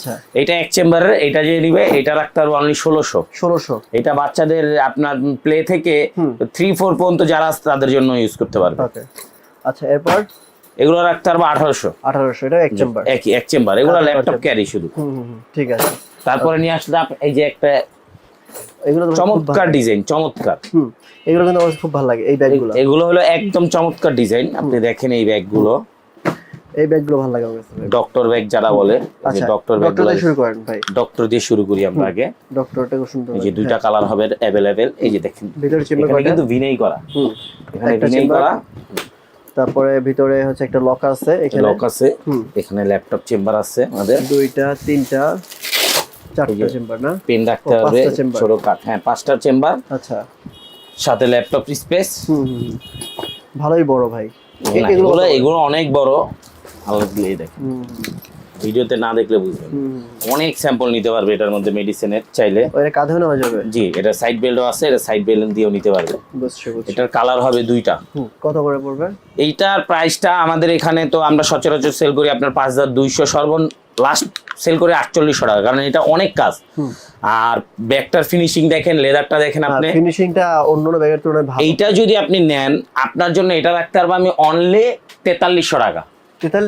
আচ্ছা এটা এক চেম্বারের, এটা যে নিবে এটা রাখতে পারবো অনলি 1600। এটা বাচ্চাদের আপনার প্লে থেকে 3-4 পর্যন্ত যারা আছে তাদের জন্য ইউজ করতে পারবে। ওকে আচ্ছা এরপর এগুলো রাখতে পারবো 1800। এটা এক চেম্বার, এক চেম্বার, এগুলো ল্যাপটপ ক্যারি শুধু। ঠিক আছে। তারপরে নিয়ে আসলে এই যে একটা এগুলো তো চমৎকার ডিজাইন, চমৎকার। এগুলো কিন্তু আমার খুব ভালো লাগে এই ব্যাগগুলো। এগুলো হলো একদম চমৎকার ডিজাইন, আপনি দেখেন এই ব্যাগগুলো, এই ব্যাগগুলো ভালো লাগে আমার কাছে। ডক্টর ব্যাগ যারা বলে, আচ্ছা ডক্টর ব্যাগগুলো দিয়ে শুরু করেন ভাই। ডক্টর দিয়ে শুরু করি আমরা আগে। ডক্টরটা খুব সুন্দর, এই যে দুইটা কালার হবে अवेलेबल, এই যে দেখেন ভিতরে চেম্বার এখানে কিন্তু ভিনেই করা, এখানে একটা ভিনেই চেম্বার, করা, তারপরে ভিতরে হচ্ছে একটা লক আছে, এখানে লক আছে, এখানে ল্যাপটপ চেম্বার আছে আমাদের, দুইটা তিনটা চারটা চেম্বার না, পেন রাখতে হবে ছোট কাট, হ্যাঁ 5টা চেম্বার, আচ্ছা সাথে ল্যাপটপ স্পেস। ভালোই বড় ভাই। এগুলো অনেক বড়, আলাদা দিয়ে দেখেন, ভিডিওতে না দেখলে বুঝবেন। অনেক স্যাম্পল নিতে পারবে এটার মধ্যে মেডিসিনের, চাইলে ওটা কাঁধেও নেওয়া যাবে। জি, এটা সাইড বেল্টও আছে, এটা সাইড বেল্ট দিয়েও নিতে পারবে। বুঝছি। এটার কালার হবে দুইটা। কত করে পড়বে? এইটার প্রাইসটা আমাদের এখানে তো আমরা সচরাচর সেল করি আপনার 5200, লাস্ট সেল করে 4800 টাকা, কারণ এটা অনেক কাজ। আর ব্যাগটার ফিনিশিং দেখেন, লেদারটা দেখেন আপনি, ফিনিশিংটা অন্যান্য ব্যাগের তুলনায় ভালো। এইটা যদি আপনি নেন আপনার জন্য এটা রাখতে পারবো আমি অনলি 4300 টাকা।